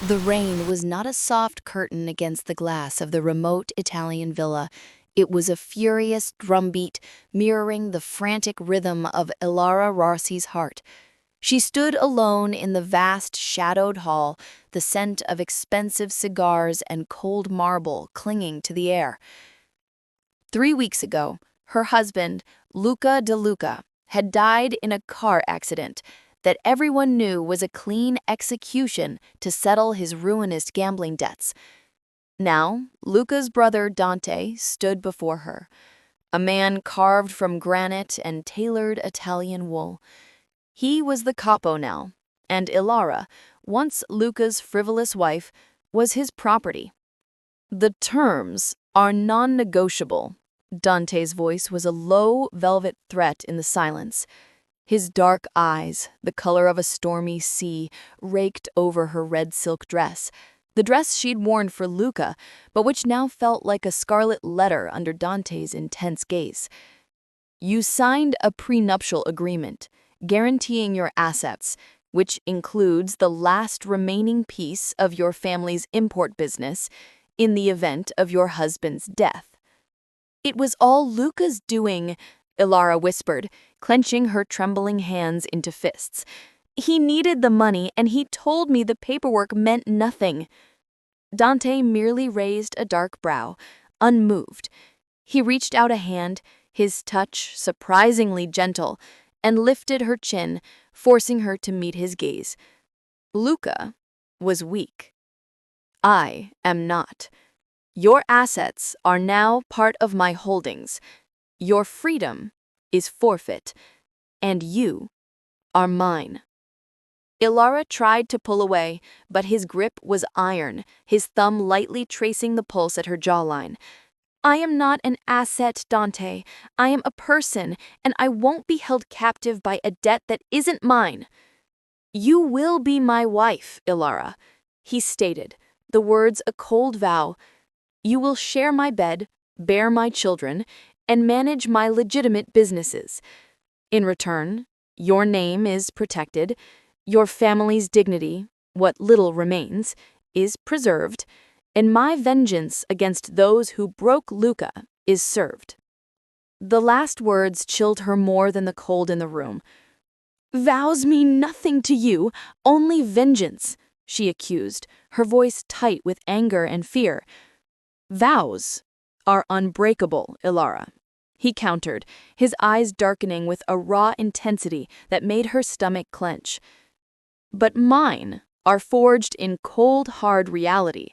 The rain was not a soft curtain against the glass of the remote Italian villa. It was a furious drumbeat mirroring the frantic rhythm of Elara Rossi's heart. She stood alone in the vast shadowed hall, the scent of expensive cigars and cold marble clinging to the air. 3 weeks ago, her husband, Dante De Luca, had died in a car accident that everyone knew was a clean execution to settle his ruinous gambling debts. Now, Luca's brother Dante stood before her, a man carved from granite and tailored Italian wool. He was the Capo now, and Elara, once Luca's frivolous wife, was his property. The terms are non-negotiable. Dante's voice was a low, velvet threat in the silence. His dark eyes, the color of a stormy sea, raked over her red silk dress, the dress she'd worn for Luca, but which now felt like a scarlet letter under Dante's intense gaze. You signed a prenuptial agreement, guaranteeing your assets, which includes the last remaining piece of your family's import business, in the event of your husband's death. It was all Luca's doing, Elara whispered, clenching her trembling hands into fists. He needed the money, and he told me the paperwork meant nothing. Dante merely raised a dark brow, unmoved. He reached out a hand, his touch surprisingly gentle, and lifted her chin, forcing her to meet his gaze. Luca was weak. I am not. Your assets are now part of my holdings. Your freedom is forfeit, and you are mine. Elara tried to pull away, but his grip was iron, his thumb lightly tracing the pulse at her jawline. I am not an asset, Dante. I am a person, and I won't be held captive by a debt that isn't mine. You will be my wife, Elara, he stated, the words a cold vow. You will share my bed, bear my children, and manage my legitimate businesses. In return, your name is protected, your family's dignity, what little remains, is preserved, and my vengeance against those who broke Luca is served. The last words chilled her more than the cold in the room. Vows mean nothing to you, only vengeance, she accused, her voice tight with anger and fear. Vows are unbreakable, Elara, he countered, his eyes darkening with a raw intensity that made her stomach clench. But mine are forged in cold, hard reality,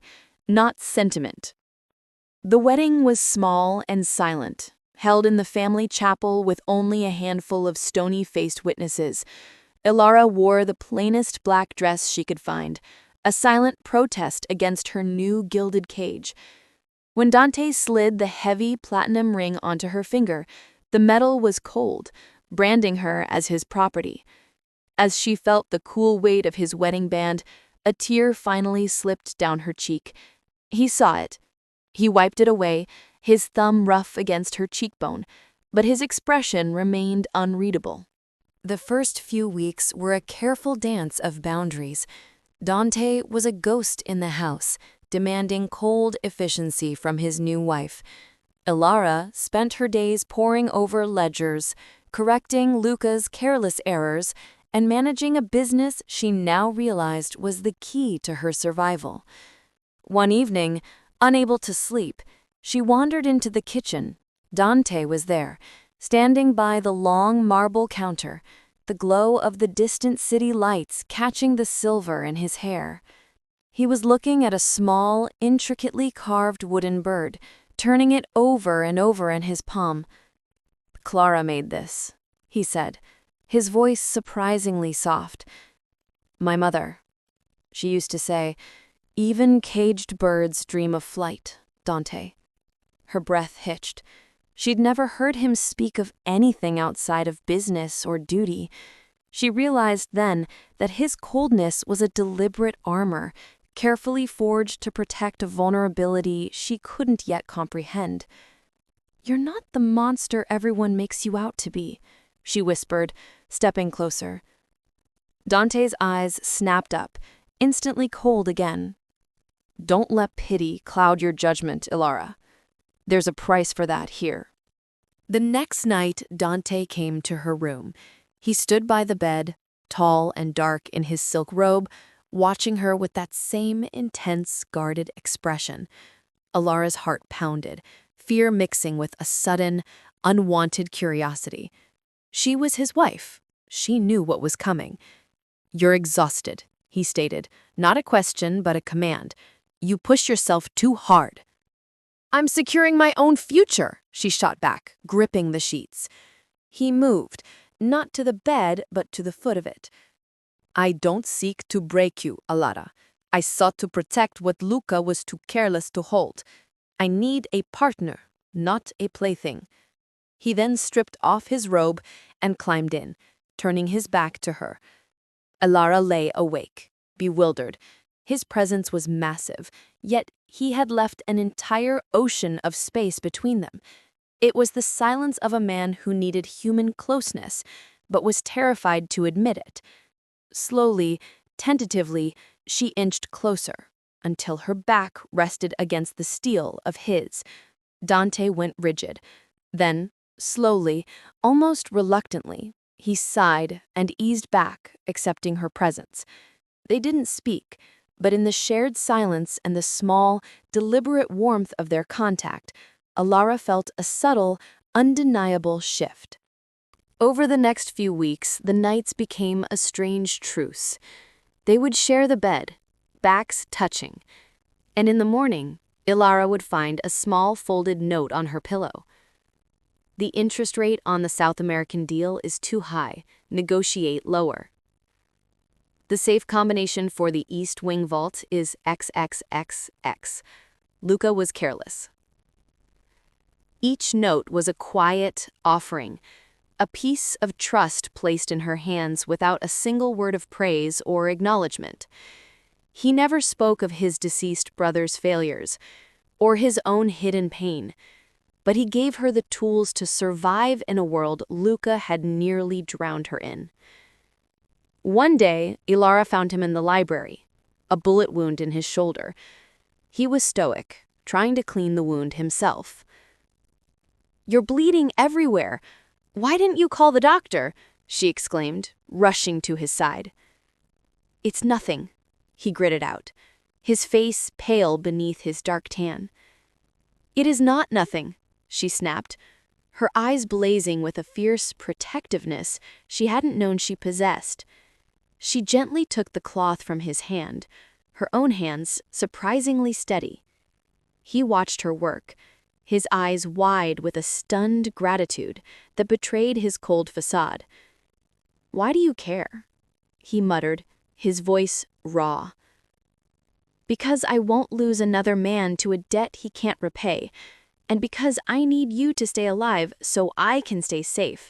not sentiment. The wedding was small and silent, held in the family chapel with only a handful of stony-faced witnesses. Elara wore the plainest black dress she could find, a silent protest against her new gilded cage. When Dante slid the heavy platinum ring onto her finger, the metal was cold, branding her as his property. As she felt the cool weight of his wedding band, a tear finally slipped down her cheek. He saw it. He wiped it away, his thumb rough against her cheekbone, but his expression remained unreadable. The first few weeks were a careful dance of boundaries. Dante was a ghost in the house, demanding cold efficiency from his new wife. Elara spent her days poring over ledgers, correcting Luca's careless errors, and managing a business she now realized was the key to her survival. One evening, unable to sleep, she wandered into the kitchen. Dante was there, standing by the long marble counter, the glow of the distant city lights catching the silver in his hair. He was looking at a small, intricately carved wooden bird, turning it over and over in his palm. Clara made this, he said, his voice surprisingly soft. My mother. She used to say, even caged birds dream of flight, Dante. Her breath hitched. She'd never heard him speak of anything outside of business or duty. She realized then that his coldness was a deliberate armor, carefully forged to protect a vulnerability she couldn't yet comprehend. You're not the monster everyone makes you out to be, she whispered, stepping closer. Dante's eyes snapped up, instantly cold again. Don't let pity cloud your judgment, Elara. There's a price for that here. The next night, Dante came to her room. He stood by the bed, tall and dark in his silk robe, watching her with that same intense, guarded expression. Alara's heart pounded, fear mixing with a sudden, unwanted curiosity. She was his wife. She knew what was coming. "You're exhausted," he stated, not a question but a command. "You push yourself too hard." "I'm securing my own future," she shot back, gripping the sheets. He moved, not to the bed but to the foot of it. "I don't seek to break you, Elara. I sought to protect what Luca was too careless to hold. I need a partner, not a plaything." He then stripped off his robe and climbed in, turning his back to her. Elara lay awake, bewildered. His presence was massive, yet he had left an entire ocean of space between them. It was the silence of a man who needed human closeness, but was terrified to admit it. Slowly, tentatively, she inched closer, until her back rested against the steel of his. Dante went rigid. Then, slowly, almost reluctantly, he sighed and eased back, accepting her presence. They didn't speak, but in the shared silence and the small, deliberate warmth of their contact, Elara felt a subtle, undeniable shift. Over the next few weeks, the nights became a strange truce. They would share the bed, backs touching, and in the morning, Elara would find a small folded note on her pillow. "The interest rate on the South American deal is too high. Negotiate lower. The safe combination for the East Wing vault is XXXX. Luca was careless." Each note was a quiet offering, a piece of trust placed in her hands without a single word of praise or acknowledgement. He never spoke of his deceased brother's failures or his own hidden pain, but he gave her the tools to survive in a world Luca had nearly drowned her in. One day, Elara found him in the library, a bullet wound in his shoulder. He was stoic, trying to clean the wound himself. "You're bleeding everywhere. Why didn't you call the doctor?" she exclaimed, rushing to his side. "It's nothing," he gritted out, his face pale beneath his dark tan. "It is not nothing," she snapped, her eyes blazing with a fierce protectiveness she hadn't known she possessed. She gently took the cloth from his hand, her own hands surprisingly steady. He watched her work, his eyes wide with a stunned gratitude that betrayed his cold facade. "Why do you care?" he muttered, his voice raw. "Because I won't lose another man to a debt he can't repay, and because I need you to stay alive so I can stay safe.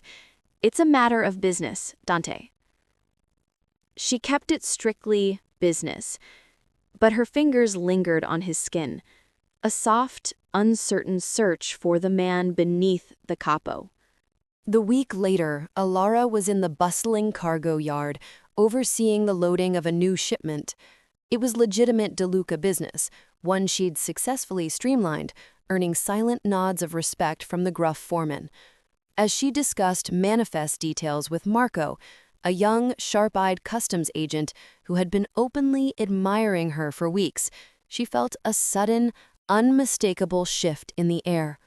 It's a matter of business, Dante." She kept it strictly business, but her fingers lingered on his skin, a soft, uncertain search for the man beneath the capo. The week later, Elara was in the bustling cargo yard, overseeing the loading of a new shipment. It was legitimate De Luca business, one she'd successfully streamlined, earning silent nods of respect from the gruff foreman. As she discussed manifest details with Marco, a young, sharp-eyed customs agent who had been openly admiring her for weeks, she felt a sudden, unmistakable shift in the air.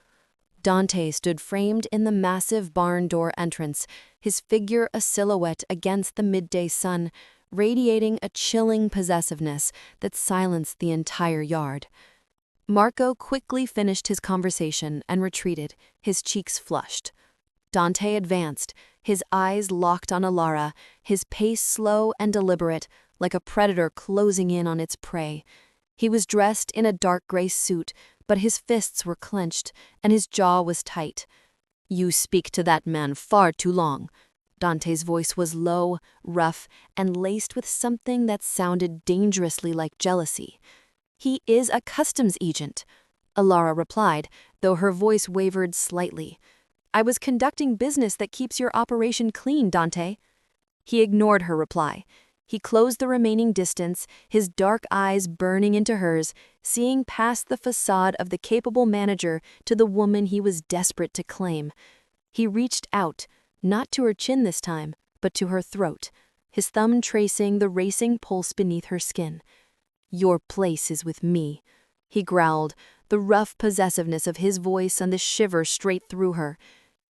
Dante stood framed in the massive barn door entrance, his figure a silhouette against the midday sun, radiating a chilling possessiveness that silenced the entire yard. Marco quickly finished his conversation and retreated, his cheeks flushed. Dante advanced, his eyes locked on Elara, his pace slow and deliberate, like a predator closing in on its prey. He was dressed in a dark gray suit, but his fists were clenched, and his jaw was tight. "You speak to that man far too long." Dante's voice was low, rough, and laced with something that sounded dangerously like jealousy. "He is a customs agent," Elara replied, though her voice wavered slightly. "I was conducting business that keeps your operation clean, Dante." He ignored her reply. He closed the remaining distance, his dark eyes burning into hers, seeing past the facade of the capable manager to the woman he was desperate to claim. He reached out, not to her chin this time, but to her throat, his thumb tracing the racing pulse beneath her skin. "Your place is with me," he growled, the rough possessiveness of his voice and the shiver straight through her.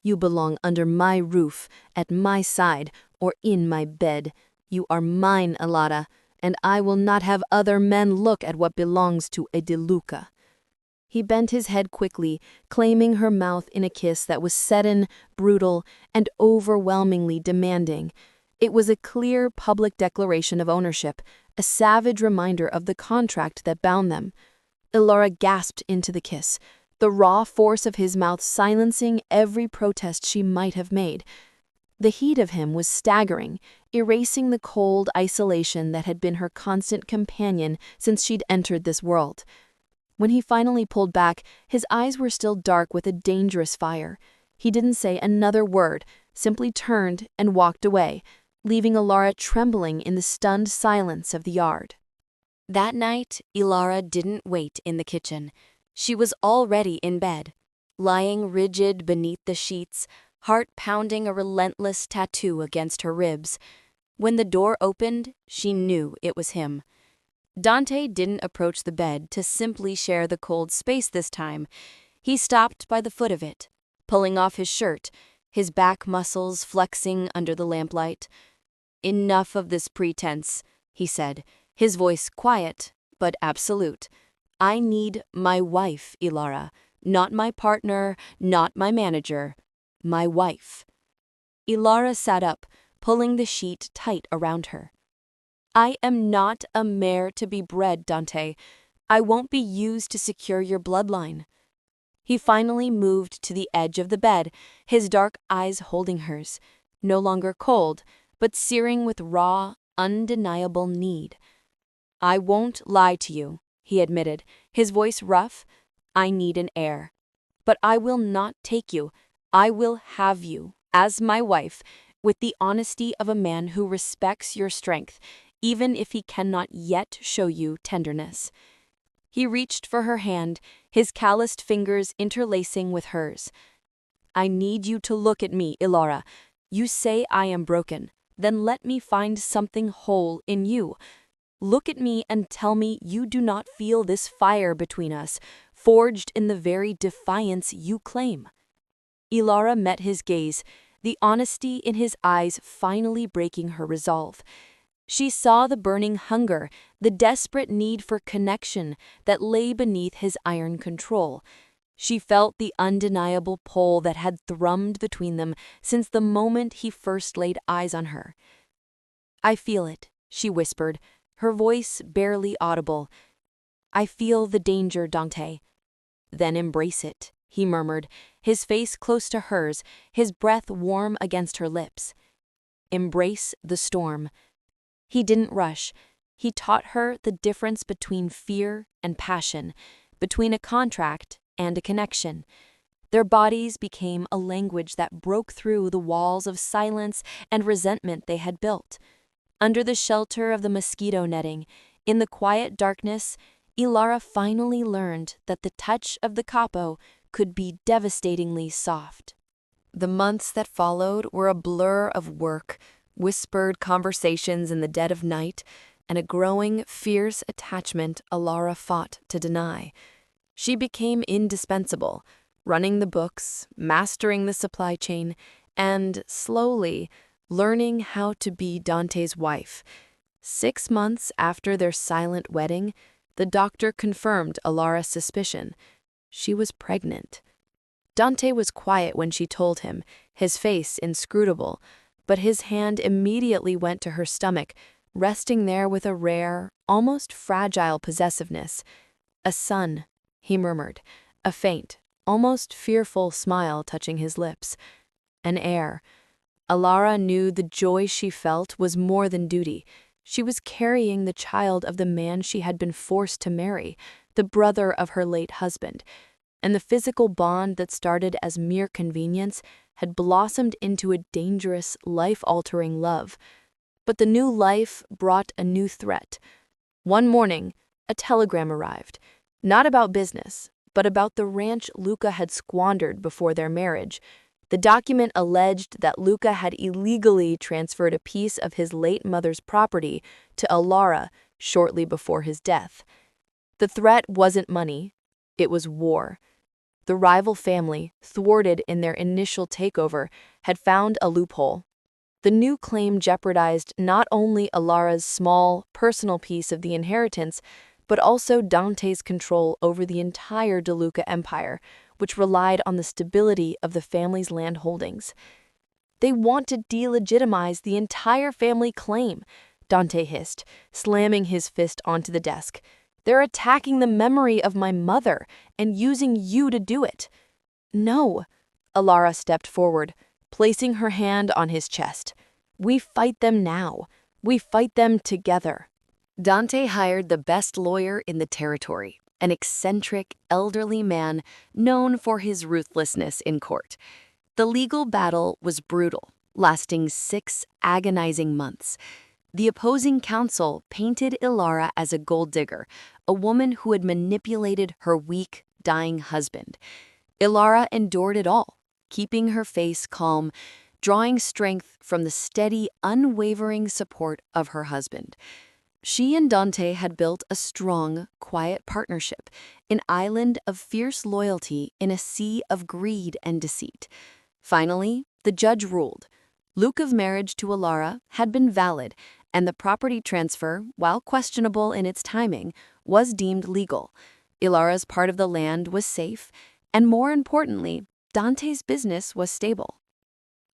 "You belong under my roof, at my side, or in my bed. You are mine, Elara, and I will not have other men look at what belongs to a De Luca." He bent his head quickly, claiming her mouth in a kiss that was sudden, brutal, and overwhelmingly demanding. It was a clear public declaration of ownership, a savage reminder of the contract that bound them. Elara gasped into the kiss, the raw force of his mouth silencing every protest she might have made. The heat of him was staggering, erasing the cold isolation that had been her constant companion since she'd entered this world. When he finally pulled back, his eyes were still dark with a dangerous fire. He didn't say another word, simply turned and walked away, leaving Elara trembling in the stunned silence of the yard. That night, Elara didn't wait in the kitchen. She was already in bed, lying rigid beneath the sheets, heart pounding a relentless tattoo against her ribs. When the door opened, she knew it was him. Dante didn't approach the bed to simply share the cold space this time. He stopped by the foot of it, pulling off his shirt, his back muscles flexing under the lamplight. "Enough of this pretense," he said, his voice quiet but absolute. "I need my wife, Elara, not my partner, not my manager. My wife." Elara sat up, pulling the sheet tight around her. "I am not a mare to be bred, Dante. I won't be used to secure your bloodline." He finally moved to the edge of the bed, his dark eyes holding hers, no longer cold, but searing with raw, undeniable need. "I won't lie to you," he admitted, his voice rough. "I need an heir. But I will not take you. I will have you, as my wife, with the honesty of a man who respects your strength, even if he cannot yet show you tenderness." He reached for her hand, his calloused fingers interlacing with hers. "I need you to look at me, Elara. You say I am broken. Then let me find something whole in you. Look at me and tell me you do not feel this fire between us, forged in the very defiance you claim." Elara met his gaze, the honesty in his eyes finally breaking her resolve. She saw the burning hunger, the desperate need for connection that lay beneath his iron control. She felt the undeniable pull that had thrummed between them since the moment he first laid eyes on her. "I feel it," she whispered, her voice barely audible. "I feel the danger, Dante." "Then embrace it," he murmured, his face close to hers, his breath warm against her lips. "Embrace the storm." He didn't rush. He taught her the difference between fear and passion, between a contract and a connection. Their bodies became a language that broke through the walls of silence and resentment they had built. Under the shelter of the mosquito netting, in the quiet darkness, Elara finally learned that the touch of the Capo could be devastatingly soft. The months that followed were a blur of work, whispered conversations in the dead of night, and a growing, fierce attachment Elara fought to deny. She became indispensable, running the books, mastering the supply chain, and, slowly, learning how to be Dante's wife. 6 months after their silent wedding, the doctor confirmed Elara's suspicion. She was pregnant. Dante was quiet when she told him, his face inscrutable, but his hand immediately went to her stomach, resting there with a rare, almost fragile possessiveness. "A son," he murmured, a faint, almost fearful smile touching his lips. "An heir." Elara knew the joy she felt was more than duty. She was carrying the child of the man she had been forced to marry, the brother of her late husband, and the physical bond that started as mere convenience had blossomed into a dangerous, life-altering love. But the new life brought a new threat. One morning, a telegram arrived, not about business, but about the ranch Luca had squandered before their marriage. The document alleged that Luca had illegally transferred a piece of his late mother's property to Elara shortly before his death. The threat wasn't money, it was war. The rival family, thwarted in their initial takeover, had found a loophole. The new claim jeopardized not only Elara's small, personal piece of the inheritance, but also Dante's control over the entire De Luca empire, which relied on the stability of the family's land holdings. They want to delegitimize the entire family claim, Dante hissed, slamming his fist onto the desk. They're attacking the memory of my mother and using you to do it. No, Elara stepped forward, placing her hand on his chest. We fight them now. We fight them together. Dante hired the best lawyer in the territory, an eccentric, elderly man known for his ruthlessness in court. The legal battle was brutal, lasting 6 agonizing months. The opposing counsel painted Elara as a gold digger, a woman who had manipulated her weak, dying husband. Elara endured it all, keeping her face calm, drawing strength from the steady, unwavering support of her husband. She and Dante had built a strong, quiet partnership, an island of fierce loyalty in a sea of greed and deceit. Finally, the judge ruled. Luca's marriage to Elara had been valid, and the property transfer, while questionable in its timing, was deemed legal. Elara's part of the land was safe, and more importantly, Dante's business was stable.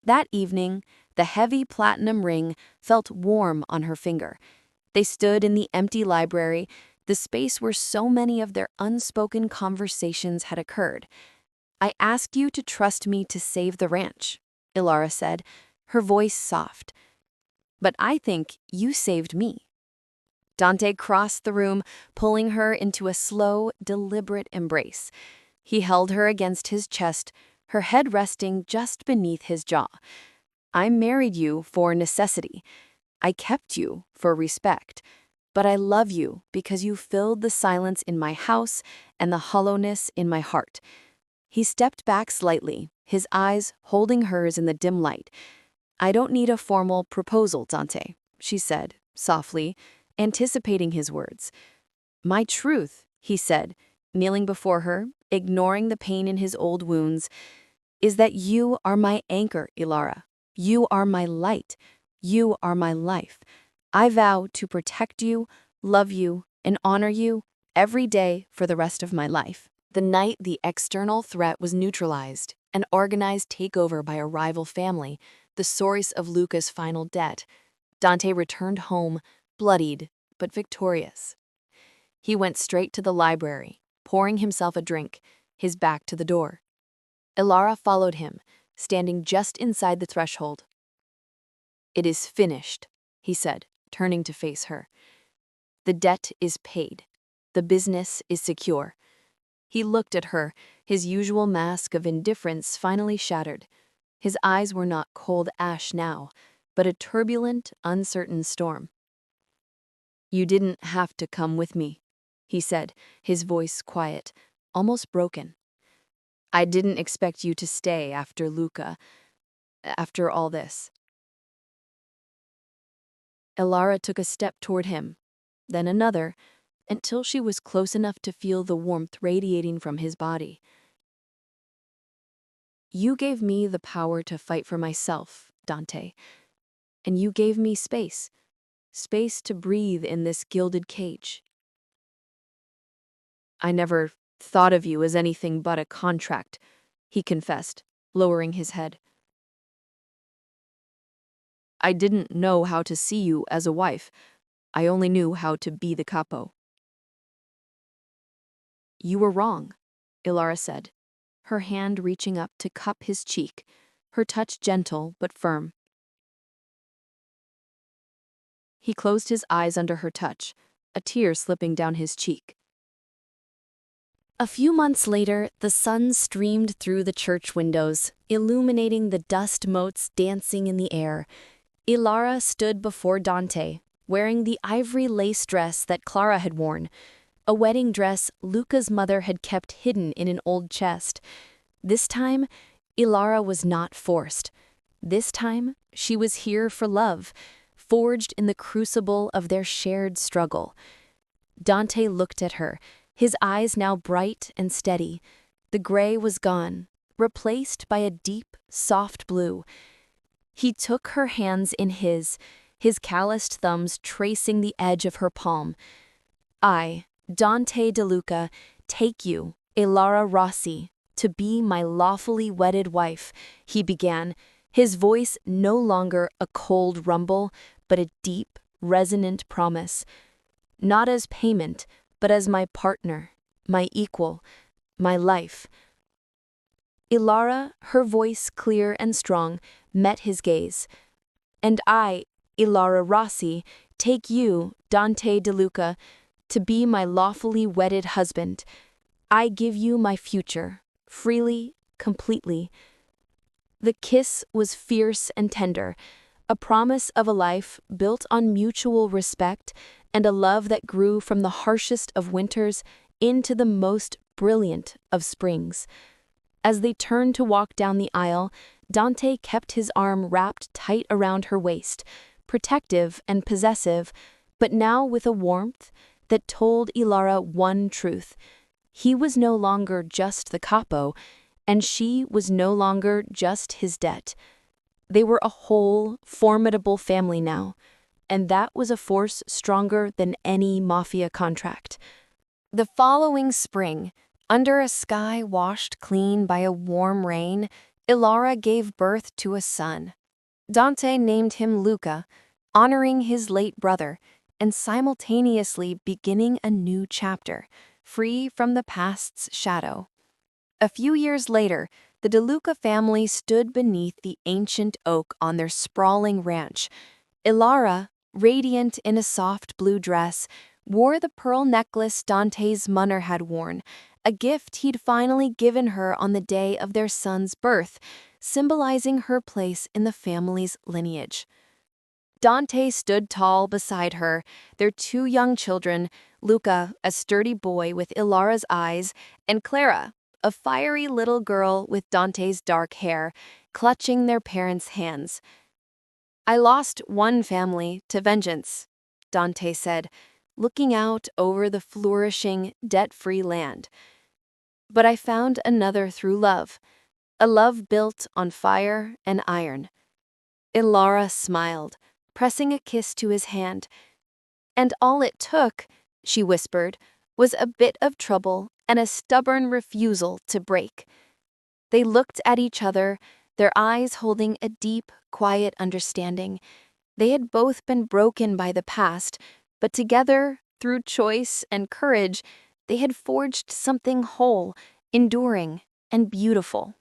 That evening, the heavy platinum ring felt warm on her finger. They stood in the empty library, the space where so many of their unspoken conversations had occurred. I ask you to trust me to save the ranch, Elara said, her voice soft. But I think you saved me. Dante crossed the room, pulling her into a slow, deliberate embrace. He held her against his chest, her head resting just beneath his jaw. I married you for necessity. I kept you for respect. But I love you because you filled the silence in my house and the hollowness in my heart. He stepped back slightly, his eyes holding hers in the dim light. I don't need a formal proposal, Dante, she said, softly, anticipating his words. My truth, he said, kneeling before her, ignoring the pain in his old wounds, is that you are my anchor, Elara. You are my light. You are my life. I vow to protect you, love you, and honor you every day for the rest of my life. The night the external threat was neutralized, an organized takeover by a rival family, the source of Luca's final debt, Dante returned home, bloodied but victorious. He went straight to the library, pouring himself a drink, his back to the door. Elara followed him, standing just inside the threshold. It is finished, he said, turning to face her. The debt is paid. The business is secure. He looked at her, his usual mask of indifference finally shattered. His eyes were not cold ash now, but a turbulent, uncertain storm. You didn't have to come with me, he said, his voice quiet, almost broken. I didn't expect you to stay after Luca, after all this. Elara took a step toward him, then another, until she was close enough to feel the warmth radiating from his body. You gave me the power to fight for myself, Dante, and you gave me space to breathe in this gilded cage. I never thought of you as anything but a contract, he confessed, lowering his head. I didn't know how to see you as a wife. I only knew how to be the Capo. You were wrong, Elara said, her hand reaching up to cup his cheek, her touch gentle but firm. He closed his eyes under her touch, a tear slipping down his cheek. A few months later, the sun streamed through the church windows, illuminating the dust motes dancing in the air. Elara stood before Dante, wearing the ivory lace dress that Clara had worn, a wedding dress Luca's mother had kept hidden in an old chest. This time, Elara was not forced. This time, she was here for love, forged in the crucible of their shared struggle. Dante looked at her, his eyes now bright and steady. The gray was gone, replaced by a deep, soft blue. He took her hands in his calloused thumbs tracing the edge of her palm. I, Dante De Luca, take you, Elara Rossi, to be my lawfully wedded wife, he began, his voice no longer a cold rumble, but a deep, resonant promise. Not as payment, but as my partner, my equal, my life. Elara, her voice clear and strong, met his gaze. And I, Elara Rossi, take you, Dante De Luca, to be my lawfully wedded husband. I give you my future, freely, completely. The kiss was fierce and tender, a promise of a life built on mutual respect and a love that grew from the harshest of winters into the most brilliant of springs. As they turned to walk down the aisle, Dante kept his arm wrapped tight around her waist, protective and possessive, but now with a warmth that told Elara one truth. He was no longer just the Capo, and she was no longer just his debt. They were a whole, formidable family now, and that was a force stronger than any Mafia contract. The following spring, under a sky washed clean by a warm rain, Elara gave birth to a son. Dante named him Luca, honoring his late brother, and simultaneously beginning a new chapter, free from the past's shadow. A few years later, the De Luca family stood beneath the ancient oak on their sprawling ranch. Elara, radiant in a soft blue dress, wore the pearl necklace Dante's mother had worn, a gift he'd finally given her on the day of their son's birth, symbolizing her place in the family's lineage. Dante stood tall beside her, their two young children, Luca, a sturdy boy with Elara's eyes, and Clara, a fiery little girl with Dante's dark hair, clutching their parents' hands. I lost one family to vengeance, Dante said, looking out over the flourishing, debt-free land. But I found another through love, a love built on fire and iron. Elara smiled, pressing a kiss to his hand. And all it took, she whispered, was a bit of trouble and a stubborn refusal to break. They looked at each other, their eyes holding a deep, quiet understanding. They had both been broken by the past, but together, through choice and courage, they had forged something whole, enduring, and beautiful.